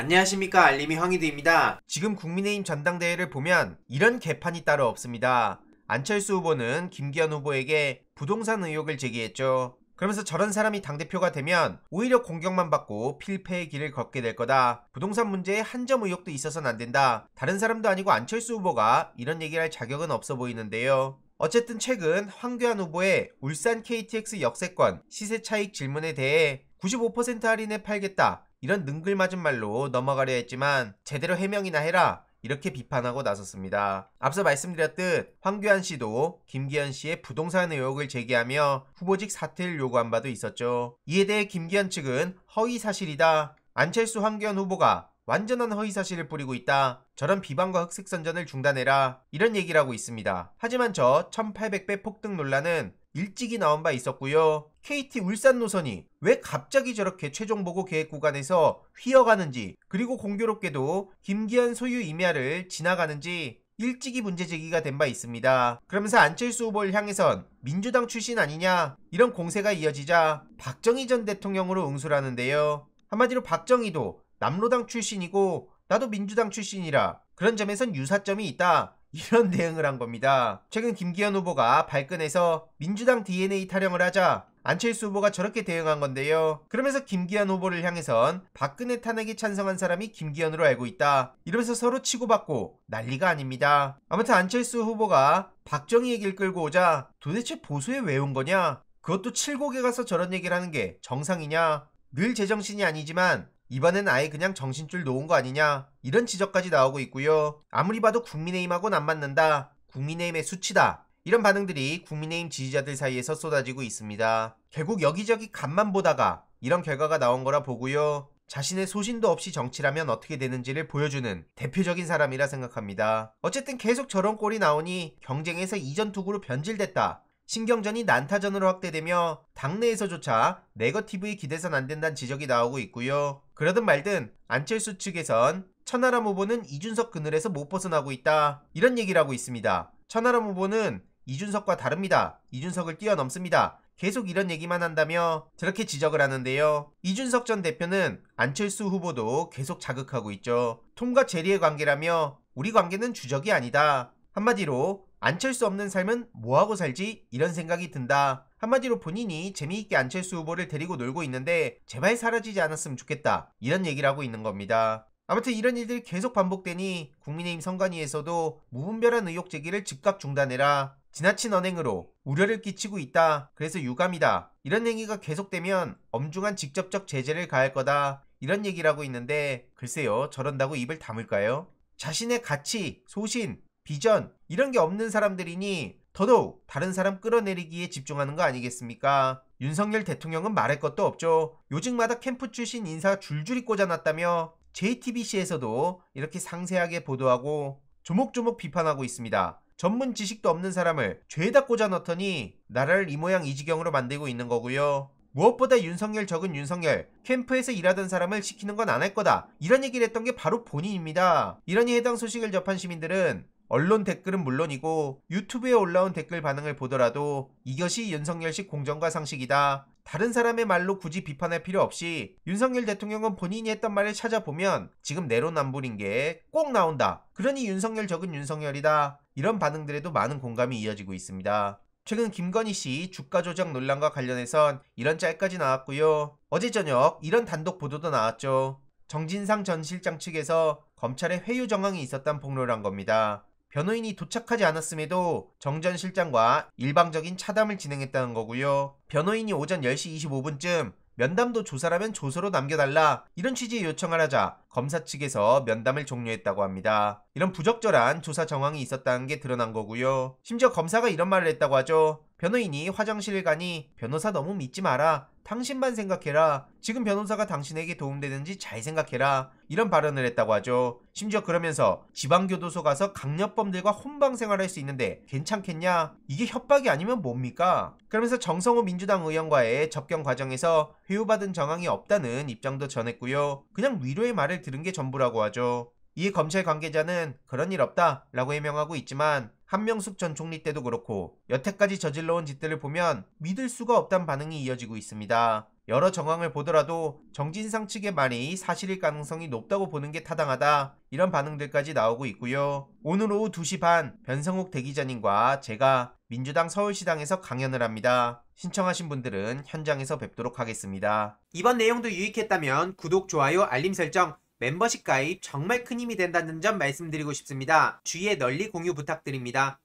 안녕하십니까, 알림이 황희두입니다. 지금 국민의힘 전당대회를 보면 이런 개판이 따로 없습니다. 안철수 후보는 김기현 후보에게 부동산 의혹을 제기했죠. 그러면서 저런 사람이 당대표가 되면 오히려 공격만 받고 필패의 길을 걷게 될 거다. 부동산 문제에 한 점 의혹도 있어서는 안 된다. 다른 사람도 아니고 안철수 후보가 이런 얘기를 할 자격은 없어 보이는데요. 어쨌든 최근 황교안 후보의 울산 KTX 역세권 시세 차익 질문에 대해 95% 할인에 팔겠다, 이런 능글맞은 말로 넘어가려 했지만 제대로 해명이나 해라, 이렇게 비판하고 나섰습니다. 앞서 말씀드렸듯 황교안 씨도 김기현 씨의 부동산 의혹을 제기하며 후보직 사퇴를 요구한 바도 있었죠. 이에 대해 김기현 측은 허위사실이다, 안철수 황교안 후보가 완전한 허위사실을 뿌리고 있다, 저런 비방과 흑색선전을 중단해라, 이런 얘기를 하고 있습니다. 하지만 저 1800배 폭등 논란은 일찍이 나온 바 있었고요. KT 울산 노선이 왜 갑자기 저렇게 최종보고 계획 구간에서 휘어가는지, 그리고 공교롭게도 김기현 소유 임야를 지나가는지 일찍이 문제 제기가 된 바 있습니다. 그러면서 안철수 후보를 향해선 민주당 출신 아니냐, 이런 공세가 이어지자 박정희 전 대통령으로 응수라는데요. 한마디로 박정희도 남로당 출신이고 나도 민주당 출신이라 그런 점에선 유사점이 있다, 이런 대응을 한 겁니다. 최근 김기현 후보가 발끈해서 민주당 DNA 타령을 하자 안철수 후보가 저렇게 대응한 건데요. 그러면서 김기현 후보를 향해선 박근혜 탄핵에 찬성한 사람이 김기현으로 알고 있다, 이러면서 서로 치고받고 난리가 아닙니다. 아무튼 안철수 후보가 박정희 얘기를 끌고 오자 도대체 보수에 왜 온 거냐, 그것도 칠곡에 가서 저런 얘기를 하는 게 정상이냐, 늘 제정신이 아니지만 이번엔 아예 그냥 정신줄 놓은 거 아니냐, 이런 지적까지 나오고 있고요. 아무리 봐도 국민의힘하고는 안 맞는다, 국민의힘의 수치다, 이런 반응들이 국민의힘 지지자들 사이에서 쏟아지고 있습니다. 결국 여기저기 간만 보다가 이런 결과가 나온 거라 보고요. 자신의 소신도 없이 정치라면 어떻게 되는지를 보여주는 대표적인 사람이라 생각합니다. 어쨌든 계속 저런 꼴이 나오니 경쟁에서 이전 투구로 변질됐다, 신경전이 난타전으로 확대되며 당내에서조차 네거티브에 기대선 안 된다는 지적이 나오고 있고요. 그러든 말든 안철수 측에선 천하람 후보는 이준석 그늘에서 못 벗어나고 있다, 이런 얘기를 하고 있습니다. 천하람 후보는 이준석과 다릅니다, 이준석을 뛰어넘습니다, 계속 이런 얘기만 한다며 저렇게 지적을 하는데요. 이준석 전 대표는 안철수 후보도 계속 자극하고 있죠. 톰과 제리의 관계라며 우리 관계는 주적이 아니다, 한마디로 안철수 없는 삶은 뭐하고 살지, 이런 생각이 든다, 한마디로 본인이 재미있게 안철수 후보를 데리고 놀고 있는데 제발 사라지지 않았으면 좋겠다, 이런 얘기를 하고 있는 겁니다. 아무튼 이런 일들이 계속 반복되니 국민의힘 선관위에서도 무분별한 의혹 제기를 즉각 중단해라, 지나친 언행으로 우려를 끼치고 있다, 그래서 유감이다, 이런 행위가 계속되면 엄중한 직접적 제재를 가할 거다, 이런 얘기를 하고 있는데 글쎄요, 저런다고 입을 다물까요? 자신의 가치, 소신, 비전, 이런 게 없는 사람들이니 더더욱 다른 사람 끌어내리기에 집중하는 거 아니겠습니까? 윤석열 대통령은 말할 것도 없죠. 요직마다 캠프 출신 인사 줄줄이 꽂아놨다며 JTBC에서도 이렇게 상세하게 보도하고 조목조목 비판하고 있습니다. 전문 지식도 없는 사람을 죄다 꽂아넣더니 나라를 이 모양 이 지경으로 만들고 있는 거고요. 무엇보다 윤석열 적은 윤석열, 캠프에서 일하던 사람을 시키는 건 안 할 거다, 이런 얘기를 했던 게 바로 본인입니다. 이러니 해당 소식을 접한 시민들은 언론 댓글은 물론이고 유튜브에 올라온 댓글 반응을 보더라도 이것이 윤석열식 공정과 상식이다, 다른 사람의 말로 굳이 비판할 필요 없이 윤석열 대통령은 본인이 했던 말을 찾아보면 지금 내로남불인 게 꼭 나온다, 그러니 윤석열 적은 윤석열이다, 이런 반응들에도 많은 공감이 이어지고 있습니다. 최근 김건희 씨 주가 조작 논란과 관련해선 이런 짤까지 나왔고요. 어제 저녁 이런 단독 보도도 나왔죠. 정진상 전 실장 측에서 검찰에 회유 정황이 있었다는 폭로를 한 겁니다. 변호인이 도착하지 않았음에도 정 전 실장과 일방적인 차담을 진행했다는 거고요. 변호인이 오전 10시 25분쯤 면담도 조사라면 조서로 남겨달라, 이런 취지의 요청을 하자 검사 측에서 면담을 종료했다고 합니다. 이런 부적절한 조사 정황이 있었다는 게 드러난 거고요. 심지어 검사가 이런 말을 했다고 하죠. 변호인이 화장실을 가니 변호사 너무 믿지 마라, 당신만 생각해라, 지금 변호사가 당신에게 도움되는지 잘 생각해라, 이런 발언을 했다고 하죠. 심지어 그러면서 지방교도소 가서 강력범들과 혼방 생활할 수 있는데 괜찮겠냐, 이게 협박이 아니면 뭡니까? 그러면서 정성호 민주당 의원과의 접견 과정에서 회유받은 정황이 없다는 입장도 전했고요. 그냥 위로의 말을 들은 게 전부라고 하죠. 이에 검찰 관계자는 그런 일 없다 라고 해명하고 있지만 한명숙 전 총리 때도 그렇고 여태까지 저질러온 짓들을 보면 믿을 수가 없다는 반응이 이어지고 있습니다. 여러 정황을 보더라도 정진상 측의 말이 사실일 가능성이 높다고 보는 게 타당하다. 이런 반응들까지 나오고 있고요. 오늘 오후 2시 반 변성욱 대기자님과 제가 민주당 서울시당에서 강연을 합니다. 신청하신 분들은 현장에서 뵙도록 하겠습니다. 이번 내용도 유익했다면 구독, 좋아요, 알림 설정, 멤버십 가입 정말 큰 힘이 된다는 점 말씀드리고 싶습니다. 주위에 널리 공유 부탁드립니다.